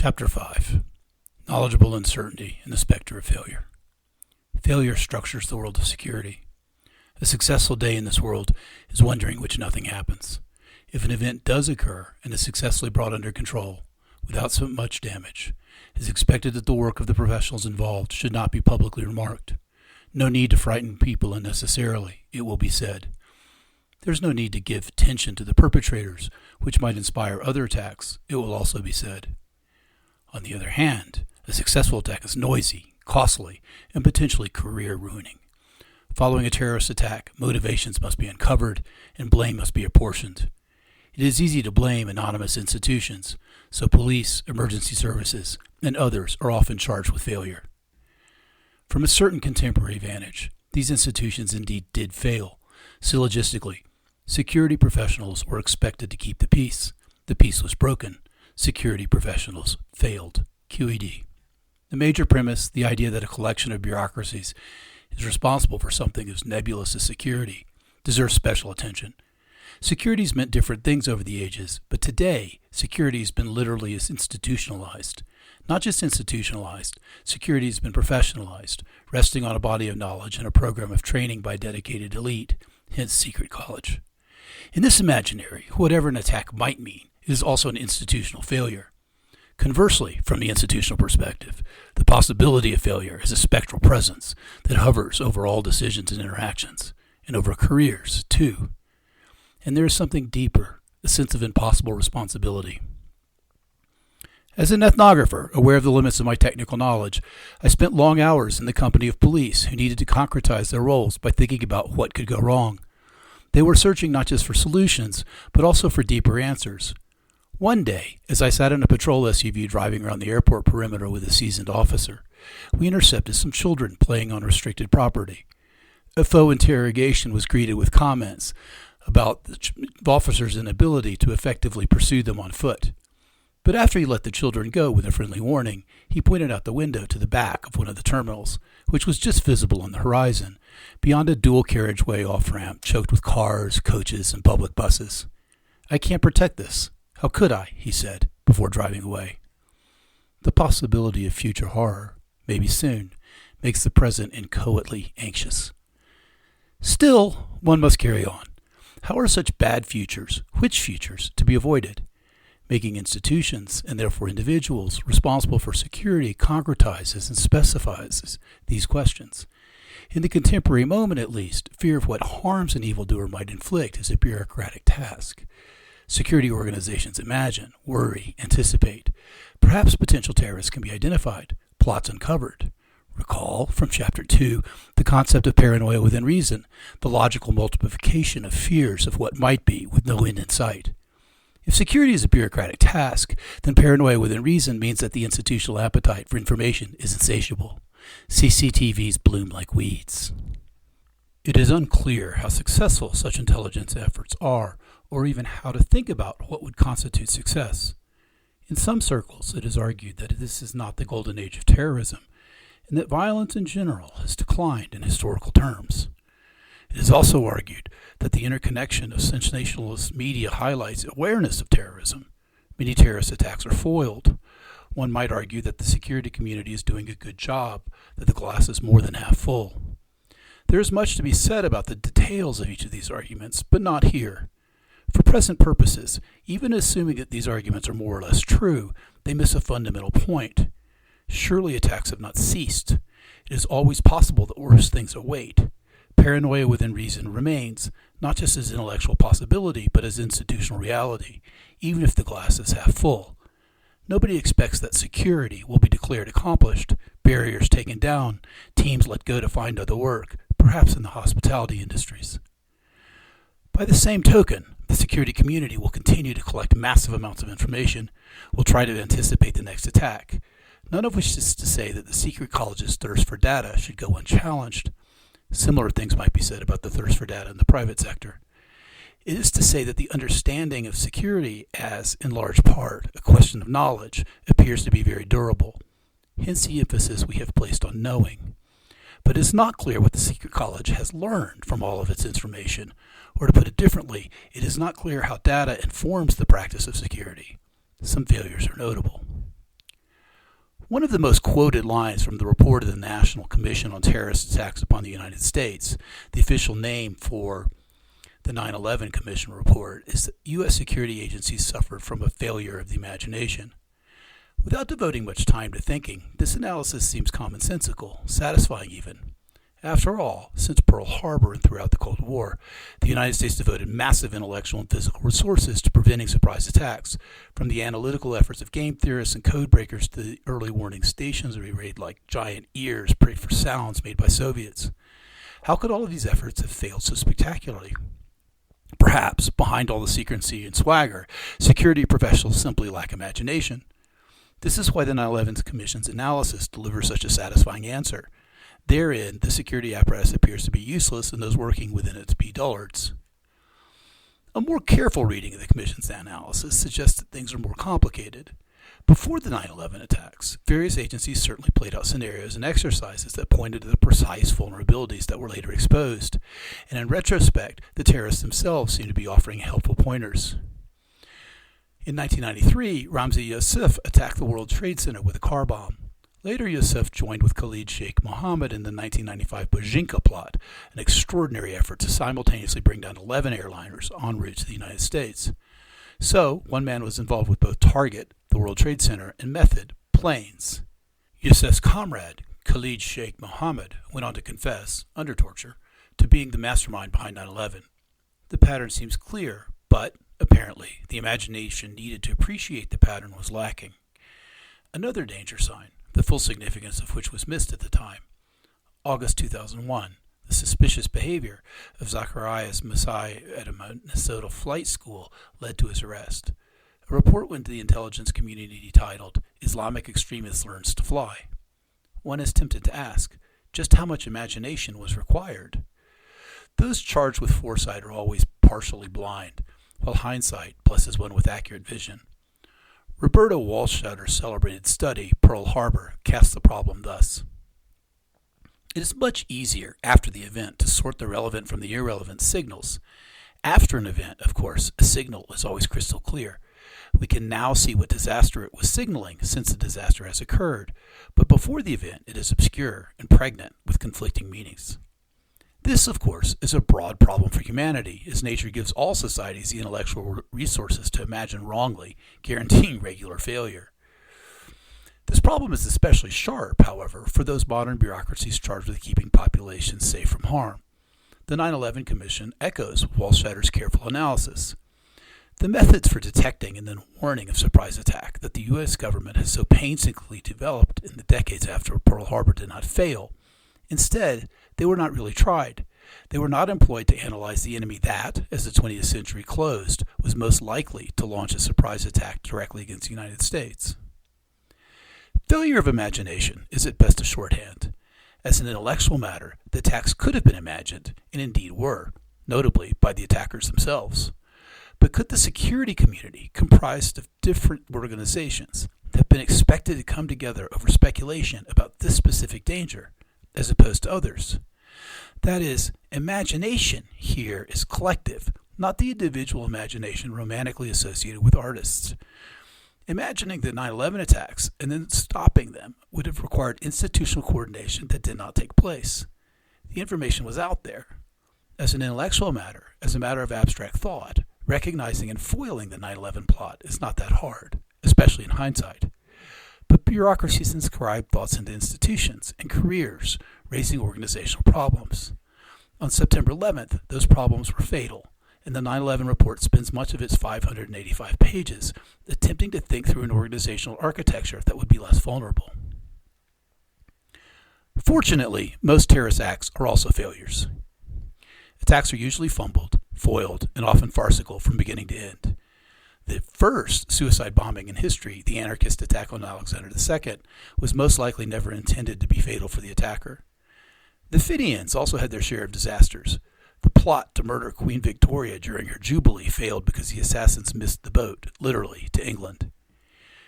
Chapter 5. Knowledgeable Uncertainty and the Specter of Failure. Failure structures the world of security. A successful day in this world is one during which nothing happens. If an event does occur and is successfully brought under control, without so much damage, it is expected that the work of the professionals involved should not be publicly remarked. No need to frighten people unnecessarily, it will be said. There is no need to give attention to the perpetrators, which might inspire other attacks, it will also be said. On the other hand, a successful attack is noisy, costly, and potentially career-ruining. Following a terrorist attack, motivations must be uncovered and blame must be apportioned. It is easy to blame anonymous institutions, so police, emergency services, and others are often charged with failure. From a certain contemporary vantage, these institutions indeed did fail. Syllogistically, security professionals were expected to keep the peace. The peace was broken. Security professionals failed. QED. The major premise, the idea that a collection of bureaucracies is responsible for something as nebulous as security, deserves special attention. Security has meant different things over the ages, but today, security has been literally institutionalized. Not just institutionalized, security has been professionalized, resting on a body of knowledge and a program of training by a dedicated elite, hence secret college. In this imaginary, whatever an attack might mean, it is also an institutional failure. Conversely, from the institutional perspective, the possibility of failure is a spectral presence that hovers over all decisions and interactions, and over careers, too. And there is something deeper, a sense of impossible responsibility. As an ethnographer, aware of the limits of my technical knowledge, I spent long hours in the company of police who needed to concretize their roles by thinking about what could go wrong. They were searching not just for solutions, but also for deeper answers. One day, as I sat in a patrol SUV driving around the airport perimeter with a seasoned officer, we intercepted some children playing on restricted property. A faux interrogation was greeted with comments about the officer's inability to effectively pursue them on foot. But after he let the children go with a friendly warning, he pointed out the window to the back of one of the terminals, which was just visible on the horizon, beyond a dual carriageway off-ramp choked with cars, coaches, and public buses. "I can't protect this. How could I?" he said, before driving away. The possibility of future horror, maybe soon, makes the present inchoately anxious. Still, one must carry on. How are such bad futures, which futures, to be avoided? Making institutions, and therefore individuals, responsible for security concretizes and specifies these questions. In the contemporary moment, at least, fear of what harms an evildoer might inflict is a bureaucratic task. Security organizations imagine, worry, anticipate. Perhaps potential terrorists can be identified, plots uncovered. Recall, from Chapter 2, the concept of paranoia within reason, the logical multiplication of fears of what might be with no end in sight. If security is a bureaucratic task, then paranoia within reason means that the institutional appetite for information is insatiable. CCTVs bloom like weeds. It is unclear how successful such intelligence efforts are, or even how to think about what would constitute success. In some circles, it is argued that this is not the golden age of terrorism, and that violence in general has declined in historical terms. It is also argued that the interconnection of sensationalist media highlights awareness of terrorism. Many terrorist attacks are foiled. One might argue that the security community is doing a good job, that the glass is more than half full. There is much to be said about the details of each of these arguments, but not here. For present purposes, even assuming that these arguments are more or less true, they miss a fundamental point. Surely attacks have not ceased. It is always possible that worse things await. Paranoia within reason remains, not just as intellectual possibility, but as institutional reality, even if the glass is half full. Nobody expects that security will be declared accomplished, barriers taken down, teams let go to find other work, perhaps in the hospitality industries. By the same token, the security community will continue to collect massive amounts of information, will try to anticipate the next attack, none of which is to say that the secret college's thirst for data should go unchallenged. Similar things might be said about the thirst for data in the private sector. It is to say that the understanding of security as, in large part, a question of knowledge appears to be very durable. Hence the emphasis we have placed on knowing. But it is not clear what the secret college has learned from all of its information, or to put it differently, it is not clear how data informs the practice of security. Some failures are notable. One of the most quoted lines from the report of the National Commission on Terrorist Attacks upon the United States, the official name for the 9/11 Commission report, is that U.S. security agencies suffered from a failure of the imagination. Without devoting much time to thinking, this analysis seems commonsensical, satisfying even. After all, since Pearl Harbor and throughout the Cold War, the United States devoted massive intellectual and physical resources to preventing surprise attacks, from the analytical efforts of game theorists and code breakers to the early warning stations we raid like giant ears prayed for sounds made by Soviets. How could all of these efforts have failed so spectacularly? Perhaps, behind all the secrecy and swagger, security professionals simply lack imagination. This is why the 9/11 Commission's analysis delivers such a satisfying answer. Therein, the security apparatus appears to be useless and those working within it to be dullards. A more careful reading of the Commission's analysis suggests that things are more complicated. Before the 9/11 attacks, various agencies certainly played out scenarios and exercises that pointed to the precise vulnerabilities that were later exposed, and in retrospect, the terrorists themselves seem to be offering helpful pointers. In 1993, Ramzi Youssef attacked the World Trade Center with a car bomb. Later, Youssef joined with Khalid Sheikh Mohammed in the 1995 Bojinka plot, an extraordinary effort to simultaneously bring down 11 airliners en route to the United States. So, one man was involved with both target, the World Trade Center, and method, planes. Youssef's comrade, Khalid Sheikh Mohammed, went on to confess, under torture, to being the mastermind behind 9/11. The pattern seems clear, but, apparently, the imagination needed to appreciate the pattern was lacking. Another danger sign, the full significance of which was missed at the time. August 2001, the suspicious behavior of Zacharias Masai at a Minnesota flight school led to his arrest. A report went to the intelligence community titled, "Islamic Extremist Learns to Fly." One is tempted to ask, just how much imagination was required? Those charged with foresight are always partially blind, while hindsight blesses one with accurate vision. Roberto Waldschutter's celebrated study, Pearl Harbor, casts the problem thus. It is much easier after the event to sort the relevant from the irrelevant signals. After an event, of course, a signal is always crystal clear. We can now see what disaster it was signaling since the disaster has occurred, but before the event it is obscure and pregnant with conflicting meanings. This, of course, is a broad problem for humanity, as nature gives all societies the intellectual resources to imagine wrongly, guaranteeing regular failure. This problem is especially sharp, however, for those modern bureaucracies charged with keeping populations safe from harm. The 9/11 Commission echoes Waldschutter's careful analysis. The methods for detecting and then warning of surprise attack that the U.S. government has so painstakingly developed in the decades after Pearl Harbor did not fail. Instead, they were not really tried. They were not employed to analyze the enemy that, as the 20th century closed, was most likely to launch a surprise attack directly against the United States. Failure of imagination is at best a shorthand. As an intellectual matter, the attacks could have been imagined, and indeed were, notably by the attackers themselves. But could the security community, comprised of different organizations, have been expected to come together over speculation about this specific danger, as opposed to others? That is, imagination here is collective, not the individual imagination romantically associated with artists. Imagining the 9/11 attacks and then stopping them would have required institutional coordination that did not take place. The information was out there. As an intellectual matter, as a matter of abstract thought, recognizing and foiling the 9/11 plot is not that hard, especially in hindsight. But bureaucracies inscribe thoughts into institutions and careers, raising organizational problems. On September 11th, those problems were fatal, and the 9/11 report spends much of its 585 pages attempting to think through an organizational architecture that would be less vulnerable. Fortunately, most terrorist acts are also failures. Attacks are usually fumbled, foiled, and often farcical from beginning to end. The first suicide bombing in history, the anarchist attack on Alexander II, was most likely never intended to be fatal for the attacker. The Fenians also had their share of disasters. The plot to murder Queen Victoria during her jubilee failed because the assassins missed the boat, literally, to England.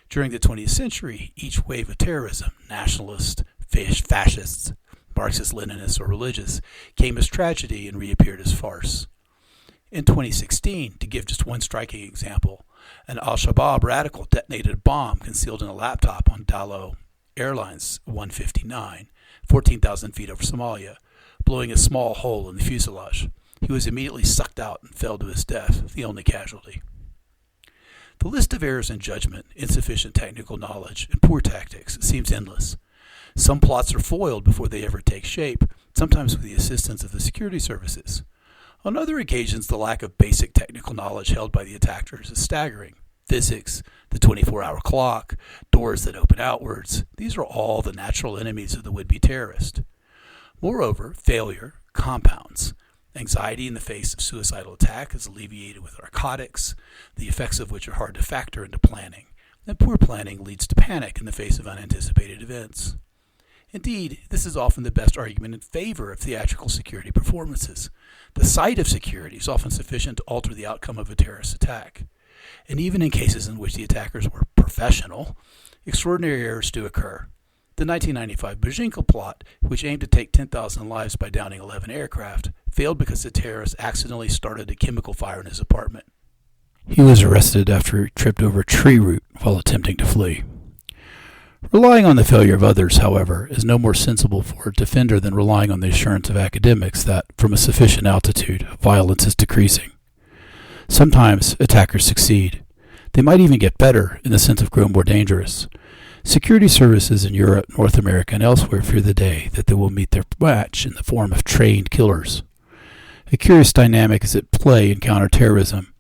During the 20th century, each wave of terrorism, nationalist, fascists, Marxist-Leninists, or religious, came as tragedy and reappeared as farce. In 2016, to give just one striking example, an al-Shabaab radical detonated a bomb concealed in a laptop on Dallo Airlines 159, 14,000 feet over Somalia, blowing a small hole in the fuselage. He was immediately sucked out and fell to his death, the only casualty. The list of errors in judgment, insufficient technical knowledge, and poor tactics seems endless. Some plots are foiled before they ever take shape, sometimes with the assistance of the security services. On other occasions, the lack of basic technical knowledge held by the attackers is staggering. Physics, the 24-hour clock, doors that open outwards, these are all the natural enemies of the would-be terrorist. Moreover, failure compounds. Anxiety in the face of suicidal attack is alleviated with narcotics, the effects of which are hard to factor into planning, and poor planning leads to panic in the face of unanticipated events. Indeed, this is often the best argument in favor of theatrical security performances. The sight of security is often sufficient to alter the outcome of a terrorist attack. And even in cases in which the attackers were professional, extraordinary errors do occur. The 1995 Bojinka plot, which aimed to take 10,000 lives by downing 11 aircraft, failed because the terrorist accidentally started a chemical fire in his apartment. He was arrested after he tripped over a tree root while attempting to flee. Relying on the failure of others, however, is no more sensible for a defender than relying on the assurance of academics that, from a sufficient altitude, violence is decreasing. Sometimes attackers succeed. They might even get better, in the sense of grow more dangerous. Security services in Europe, North America, and elsewhere fear the day that they will meet their match in the form of trained killers. A curious dynamic is at play in counterterrorism.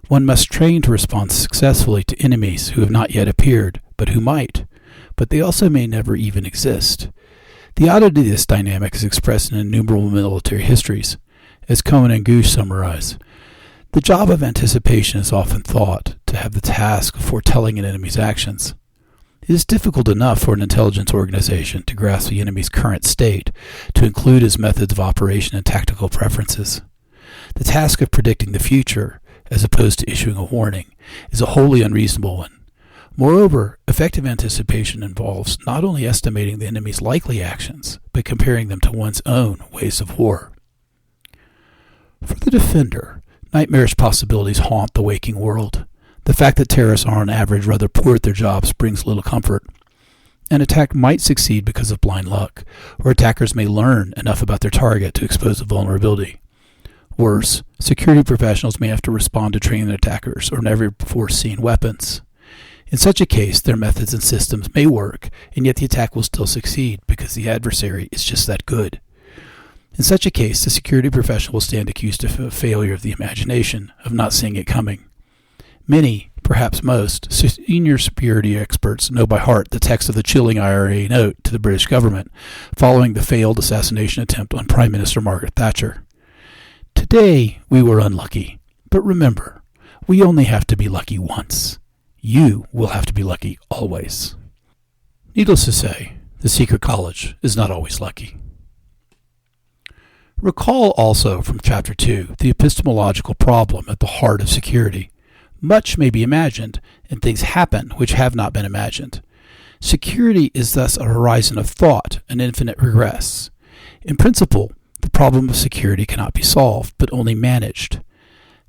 One must train to respond successfully to enemies who have not yet appeared, but who might. But they also may never even exist. The oddity of this dynamic is expressed in innumerable military histories. As Cohen and Gooch summarize, the job of anticipation is often thought to have the task of foretelling an enemy's actions. It is difficult enough for an intelligence organization to grasp the enemy's current state, to include his methods of operation and tactical preferences. The task of predicting the future, as opposed to issuing a warning, is a wholly unreasonable one. Moreover, effective anticipation involves not only estimating the enemy's likely actions, but comparing them to one's own ways of war. For the defender, nightmarish possibilities haunt the waking world. The fact that terrorists are on average rather poor at their jobs brings little comfort. An attack might succeed because of blind luck, or attackers may learn enough about their target to expose a vulnerability. Worse, security professionals may have to respond to trained attackers or never-before-seen weapons. In such a case, their methods and systems may work, and yet the attack will still succeed because the adversary is just that good. In such a case, the security professional will stand accused of a failure of the imagination, of not seeing it coming. Many, perhaps most, senior security experts know by heart the text of the chilling IRA note to the British government following the failed assassination attempt on Prime Minister Margaret Thatcher. Today, we were unlucky, but remember, we only have to be lucky once. You will have to be lucky always. Needless to say, the secret college is not always lucky. Recall also from Chapter 2 the epistemological problem at the heart of security. Much may be imagined, and things happen which have not been imagined. Security is thus a horizon of thought, an infinite regress. In principle, the problem of security cannot be solved, but only managed.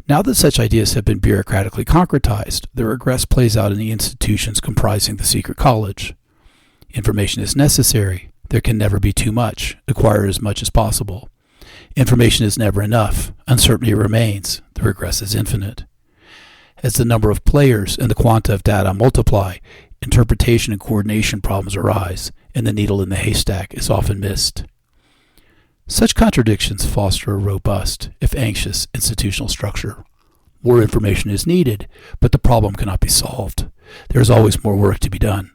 Now that such ideas have been bureaucratically concretized, the regress plays out in the institutions comprising the secret college. Information is necessary. There can never be too much. Acquire as much as possible. Information is never enough. Uncertainty remains. The regress is infinite. As the number of players and the quanta of data multiply, interpretation and coordination problems arise, and the needle in the haystack is often missed. Such contradictions foster a robust, if anxious, institutional structure. More information is needed, but the problem cannot be solved. There is always more work to be done.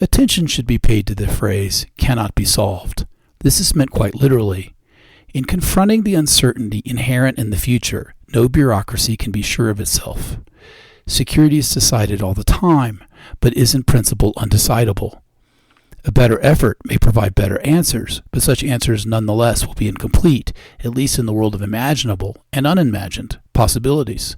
Attention should be paid to the phrase, cannot be solved. This is meant quite literally. In confronting the uncertainty inherent in the future, no bureaucracy can be sure of itself. Security is decided all the time, but is in principle undecidable. A better effort may provide better answers, but such answers nonetheless will be incomplete, at least in the world of imaginable and unimagined possibilities.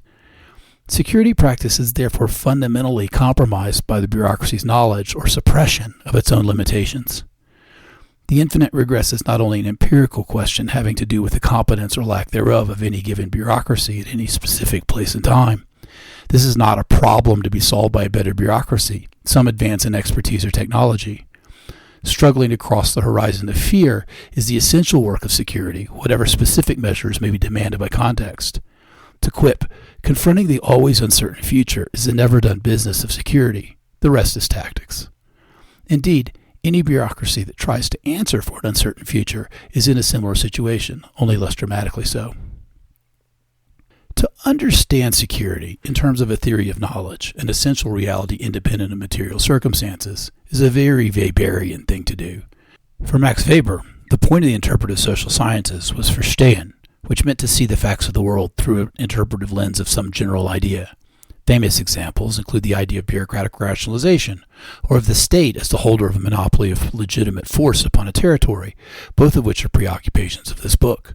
Security practice is therefore fundamentally compromised by the bureaucracy's knowledge or suppression of its own limitations. The infinite regress is not only an empirical question having to do with the competence or lack thereof of any given bureaucracy at any specific place and time. This is not a problem to be solved by a better bureaucracy. some advance in expertise or technology. Struggling to cross the horizon of fear is the essential work of security, whatever specific measures may be demanded by context. To quip, confronting the always uncertain future is the never-done business of security. The rest is tactics. Indeed, any bureaucracy that tries to answer for an uncertain future is in a similar situation, only less dramatically so. To understand security in terms of a theory of knowledge, an essential reality independent of material circumstances, is a very Weberian thing to do. For Max Weber, the point of the interpretive social sciences was verstehen, which meant to see the facts of the world through an interpretive lens of some general idea. Famous examples include the idea of bureaucratic rationalization, or of the state as the holder of a monopoly of legitimate force upon a territory, both of which are preoccupations of this book.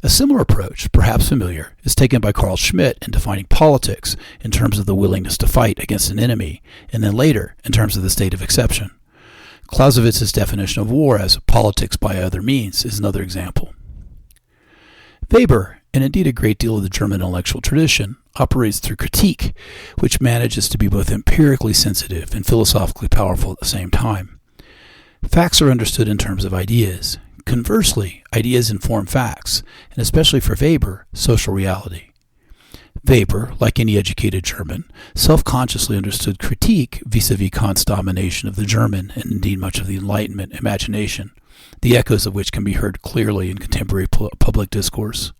A similar approach, perhaps familiar, is taken by Carl Schmitt in defining politics in terms of the willingness to fight against an enemy, and then later in terms of the state of exception. Clausewitz's definition of war as politics by other means is another example. Weber, and indeed a great deal of the German intellectual tradition, operates through critique, which manages to be both empirically sensitive and philosophically powerful at the same time. Facts are understood in terms of ideas. Conversely, ideas inform facts, and especially for Weber, social reality. Weber, like any educated German, self-consciously understood critique vis-à-vis Kant's domination of the German, and indeed much of the Enlightenment, imagination, the echoes of which can be heard clearly in contemporary public discourse.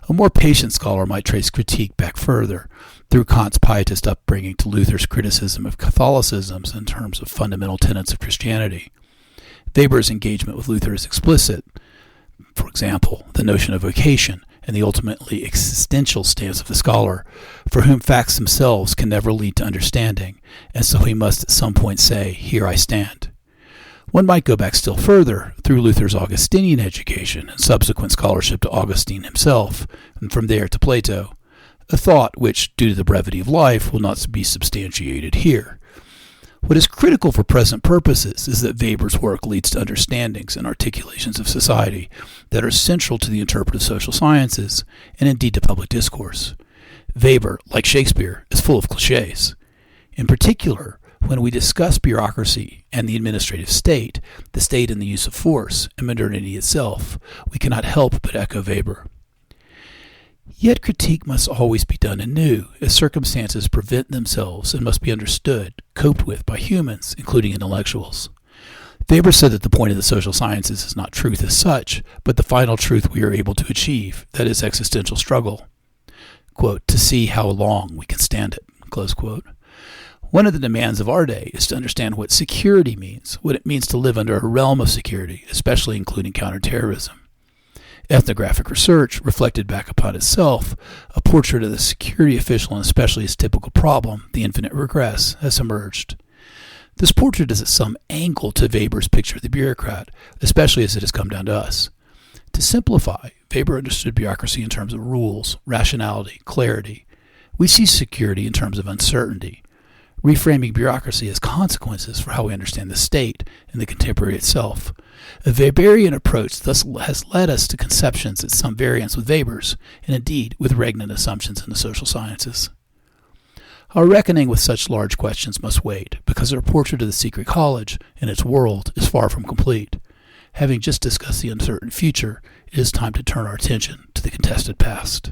A more patient scholar might trace critique back further, through Kant's pietist upbringing to Luther's criticism of Catholicism in terms of fundamental tenets of Christianity. Weber's engagement with Luther is explicit. For example, the notion of vocation and the ultimately existential stance of the scholar, for whom facts themselves can never lead to understanding, and so he must at some point say, "Here I stand." One might go back still further, through Luther's Augustinian education and subsequent scholarship to Augustine himself, and from there to Plato, a thought which, due to the brevity of life, will not be substantiated here. What is critical for present purposes is that Weber's work leads to understandings and articulations of society that are central to the interpretive social sciences, and indeed to public discourse. Weber, like Shakespeare, is full of cliches. In particular, when we discuss bureaucracy and the administrative state, the state and the use of force, and modernity itself, we cannot help but echo Weber. Yet critique must always be done anew, as circumstances present themselves and must be understood, coped with by humans, including intellectuals. Weber said that the point of the social sciences is not truth as such, but the final truth we are able to achieve, that is existential struggle. Quote, "to see how long we can stand it," close quote. One of the demands of our day is to understand what security means, what it means to live under a realm of security, especially including counterterrorism. Ethnographic research, reflected back upon itself, a portrait of the security official and especially his typical problem, the infinite regress, has emerged. This portrait is at some angle to Weber's picture of the bureaucrat, especially as it has come down to us. To simplify, Weber understood bureaucracy in terms of rules, rationality, clarity. We see security in terms of uncertainty. Reframing bureaucracy as consequences for how we understand the state and the contemporary itself. A Weberian approach thus has led us to conceptions at some variance with Weber's, and indeed with regnant assumptions in the social sciences. Our reckoning with such large questions must wait, because our portrait of the secret college and its world is far from complete. Having just discussed the uncertain future, it is time to turn our attention to the contested past.